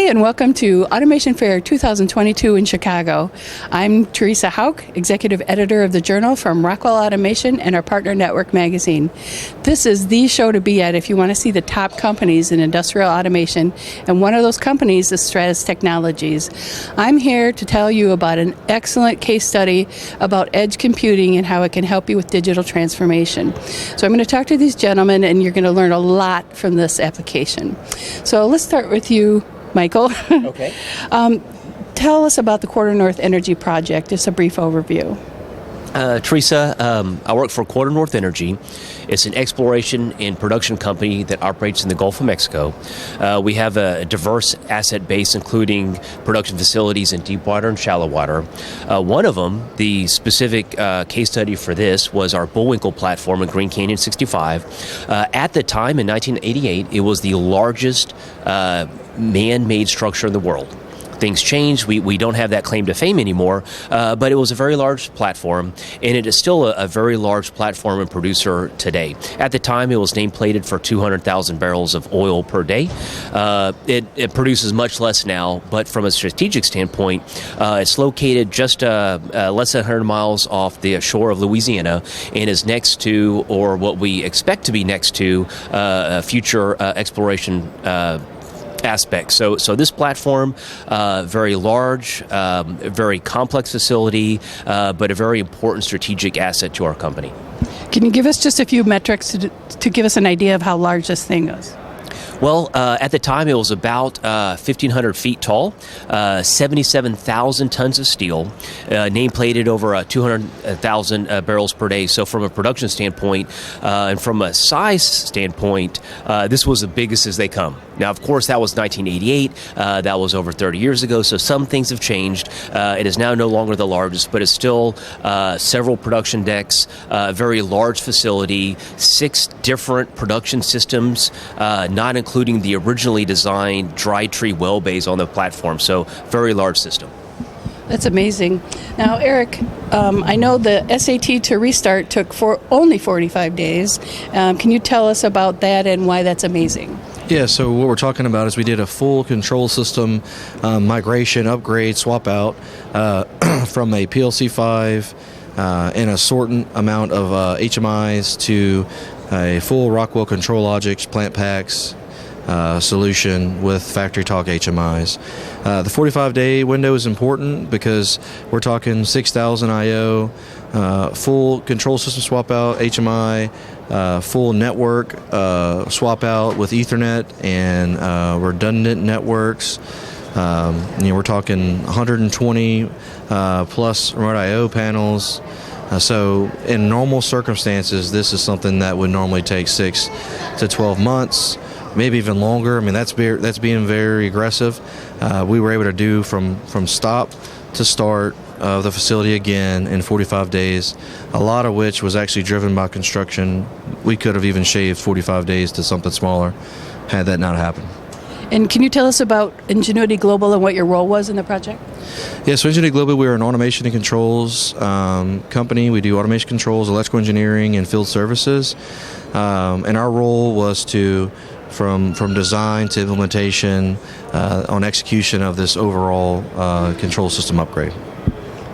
Hi, and welcome to Automation Fair 2022 in Chicago. I'm Teresa Hauk, Executive Editor of the Journal from Rockwell Automation and our partner Network Magazine. This is the show to be at if you want to see the top companies in industrial automation, and one of those companies is Stratus Technologies. I'm here to tell you about an excellent case study about edge computing and how it can help you with digital transformation. So I'm going to talk to these gentlemen, and you're going to learn a lot from this application. So let's start with you, Michael. Okay. Tell us about the QuarterNorth Energy project, just a brief overview. Teresa, I work for QuarterNorth Energy. It's an exploration and production company that operates in the Gulf of Mexico. We have a diverse asset base, including production facilities in deep water and shallow water. One of them, the specific case study for this, was our Bullwinkle platform in Green Canyon 65. At the time, in 1988, it was the largest man-made structure in the world. Things changed. We don't have that claim to fame anymore, but it was a very large platform, and it is still a very large platform and producer today. At the time, it was nameplated for 200,000 barrels of oil per day. It produces much less now, but from a strategic standpoint, it's located just less than 100 miles off the shore of Louisiana and is next to, or what we expect to be next to, future exploration aspects. So this platform, very large, very complex facility, but a very important strategic asset to our company. Can you give us just a few metrics to give us an idea of how large this thing is? Well, at the time, it was about 1,500 feet tall, 77,000 tons of steel, nameplated over 200,000 barrels per day. So from a production standpoint and from a size standpoint, this was the biggest as they come. Now, of course, that was 1988. That was over 30 years ago, so some things have changed. It is now no longer the largest, but it's still several production decks, a very large facility, 6 different production systems, not including the originally designed dry tree well bays on the platform. So very large system. That's amazing. Now, Eric, I know the SAT to restart took only 45 days. Can you tell us about that and why that's amazing? Yeah, so what we're talking about is we did a full control system migration, upgrade, swap out from a PLC 5 and a certain amount of HMIs to a full Rockwell ControlLogix PlantPAx solution with FactoryTalk HMIs. The 45-day window is important because we're talking 6,000 IO, full control system swap out, HMI, full network swap out with Ethernet and redundant networks. We're talking 120 plus remote IO panels. So in normal circumstances, this is something that would normally take 6 to 12 months. Maybe even longer. I mean, that's being very aggressive. We were able to do from stop to start of the facility again in 45 days, a lot of which was actually driven by construction. We could have even shaved 45 days to something smaller had that not happened. And can you tell us about Enginuity Global and what your role was in the project? Yeah, so Enginuity Global, we're an automation and controls company. We do automation controls, electrical engineering, and field services. And our role was to from design to implementation on execution of this overall control system upgrade.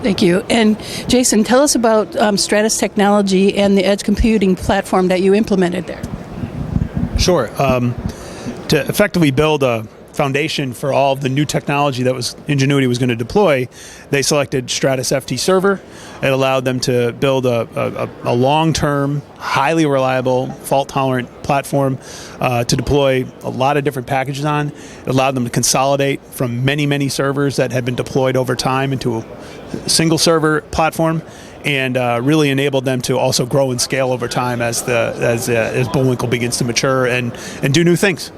Thank you. And Jason, tell us about Stratus Technology and the edge computing platform that you implemented there. Sure. To effectively build a foundation for all of the new technology that Enginuity was going to deploy, they selected Stratus ftServer. It allowed them to build a long-term, highly reliable, fault-tolerant platform to deploy a lot of different packages on. It allowed them to consolidate from many servers that had been deployed over time into a single server platform, and really enabled them to also grow and scale over time as Bullwinkle begins to mature and do new things.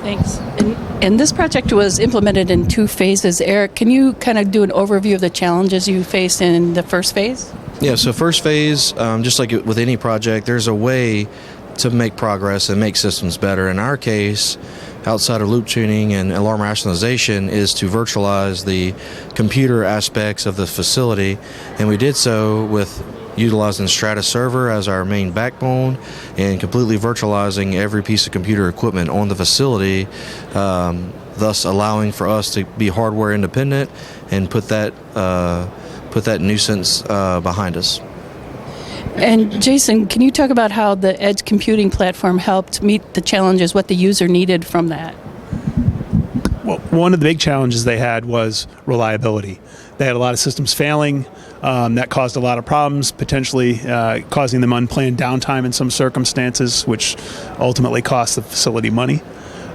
Thanks. And this project was implemented in 2 phases. Eric, can you kind of do an overview of the challenges you faced in the first phase? Yeah, so first phase, just like with any project, there's a way to make progress and make systems better. In our case, outside of loop tuning and alarm rationalization, is to virtualize the computer aspects of the facility. And we did so with utilizing ftServer as our main backbone and completely virtualizing every piece of computer equipment on the facility, thus allowing for us to be hardware independent and put that nuisance behind us. And Jason, can you talk about how the edge computing platform helped meet the challenges, what the user needed from that? Well, one of the big challenges they had was reliability. They had a lot of systems failing. That caused a lot of problems, potentially causing them unplanned downtime in some circumstances, which ultimately cost the facility money.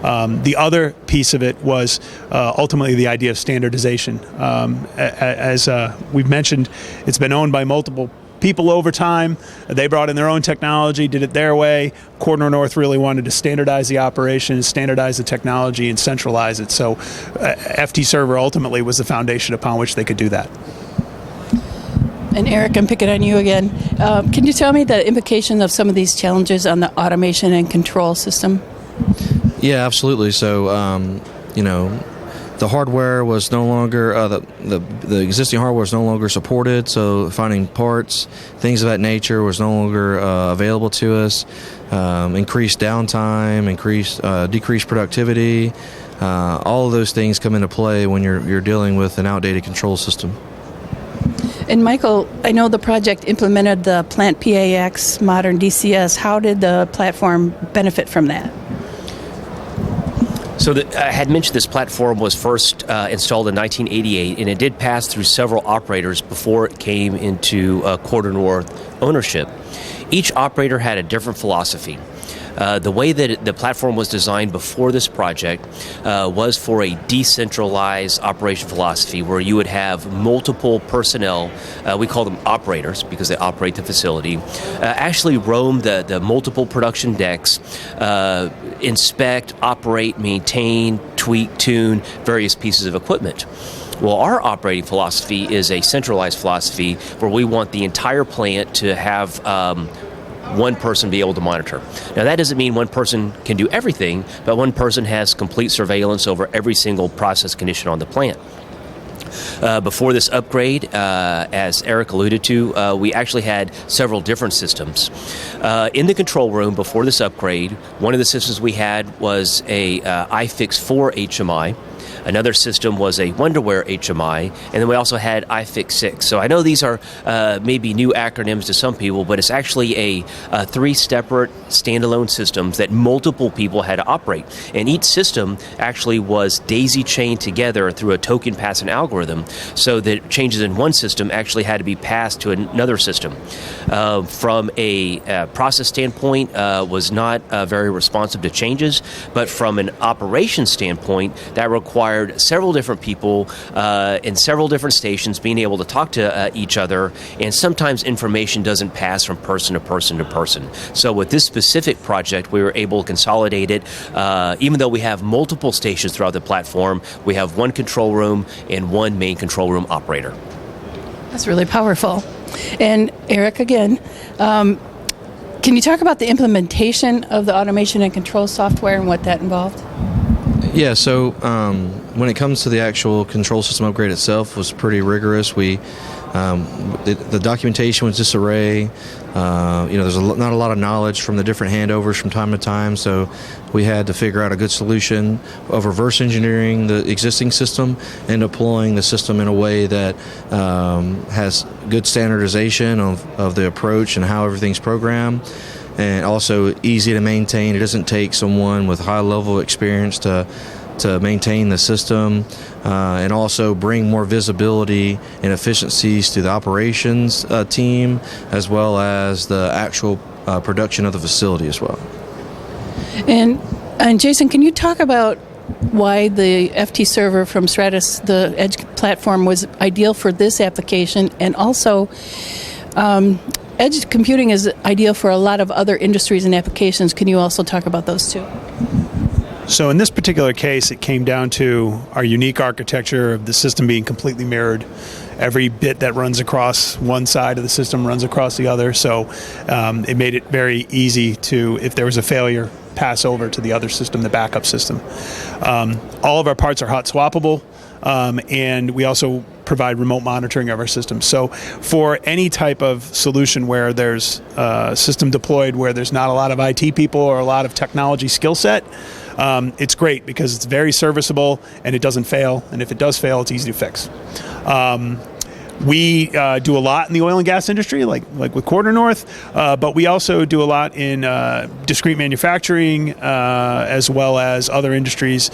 The other piece of it was ultimately the idea of standardization. As we've mentioned, it's been owned by multiple people over time. They brought in their own technology, did it their way. QuarterNorth really wanted to standardize the operation, standardize the technology, and centralize it. So ftServer ultimately was the foundation upon which they could do that. And Eric, I'm picking on you again. Can you tell me the implications of some of these challenges on the automation and control system? Yeah, absolutely. So, the hardware was no longer the existing hardware was no longer supported. So finding parts, things of that nature, was no longer available to us. Increased downtime, decreased productivity. All of those things come into play when you're dealing with an outdated control system. And Michael, I know the project implemented the PlantPAx Modern DCS. How did the platform benefit from that? So I had mentioned this platform was first installed in 1988, and it did pass through several operators before it came into QuarterNorth ownership. Each operator had a different philosophy. The way that the platform was designed before this project was for a decentralized operation philosophy where you would have multiple personnel, we call them operators because they operate the facility, actually roam the multiple production decks, inspect, operate, maintain, tweak, tune various pieces of equipment. Well, our operating philosophy is a centralized philosophy where we want the entire plant to have one person be able to monitor. Now, that doesn't mean one person can do everything, but one person has complete surveillance over every single process condition on the plant. Before this upgrade, as Eric alluded to, we actually had several different systems. In the control room before this upgrade, one of the systems we had was a iFix4 HMI. Another system was a Wonderware HMI, and then we also had iFix6. So I know these are maybe new acronyms to some people, but it's actually a three separate standalone systems that multiple people had to operate. And each system actually was daisy-chained together through a token passing algorithm, so that changes in one system actually had to be passed to another system. From a process standpoint, was not very responsive to changes, but from an operations standpoint, that required several different people in several different stations being able to talk to each other, and sometimes information doesn't pass from person to person to person. So with this specific project, we were able to consolidate it. Even though we have multiple stations throughout the platform, we have one control room and one main control room operator. That's really powerful. And Eric, again, can you talk about the implementation of the automation and control software and what that involved? Yeah, so when it comes to the actual control system upgrade itself, was pretty rigorous. The documentation was disarray. There's not a lot of knowledge from the different handovers from time to time, so we had to figure out a good solution of reverse engineering the existing system and deploying the system in a way that has good standardization of the approach and how everything's programmed, and also easy to maintain. It doesn't take someone with high level experience to maintain the system, and also bring more visibility and efficiencies to the operations team, as well as the actual production of the facility as well. And Jason, can you talk about why the ftServer from Stratus, the Edge platform, was ideal for this application, and also Edge computing is ideal for a lot of other industries and applications. Can you also talk about those too? So in this particular case, it came down to our unique architecture of the system being completely mirrored. Every bit that runs across one side of the system runs across the other. So it made it very easy to, if there was a failure, pass over to the other system, the backup system. All of our parts are hot swappable, and we also provide remote monitoring of our systems. So for any type of solution where there's a system deployed where there's not a lot of IT people or a lot of technology skill set, it's great because it's very serviceable and it doesn't fail. And if it does fail, it's easy to fix. We do a lot in the oil and gas industry, like with QuarterNorth, but we also do a lot in discrete manufacturing, as well as other industries,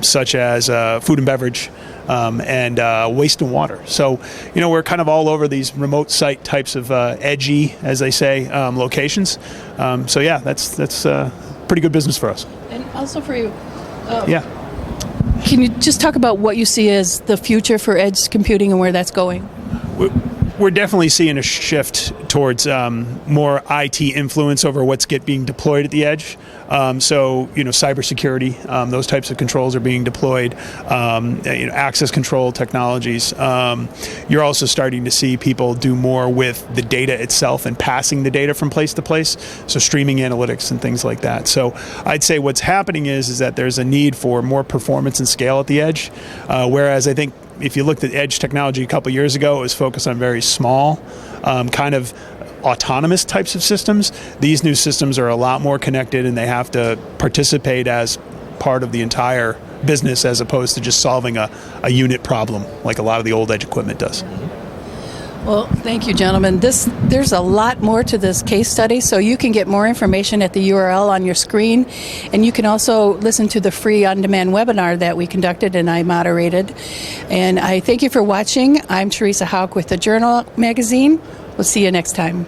such as food and beverage, and waste and water. So, we're kind of all over these remote site types of edgy, as they say, locations. So yeah, that's pretty good business for us. And also for you. Yeah. Can you just talk about what you see as the future for edge computing and where that's going? We're definitely seeing a shift towards more IT influence over what's being deployed at the edge. So, cybersecurity, those types of controls are being deployed. Access control technologies. You're also starting to see people do more with the data itself and passing the data from place to place. So streaming analytics and things like that. So I'd say what's happening is that there's a need for more performance and scale at the edge. Whereas I think if you looked at edge technology a couple years ago, it was focused on very small, kind of autonomous types of systems. These new systems are a lot more connected and they have to participate as part of the entire business as opposed to just solving a unit problem like a lot of the old edge equipment does. Well, thank you, gentlemen. There's a lot more to this case study, so you can get more information at the URL on your screen, and you can also listen to the free on-demand webinar that we conducted and I moderated. And I thank you for watching. I'm Teresa Hauk with the Journal magazine. We'll see you next time.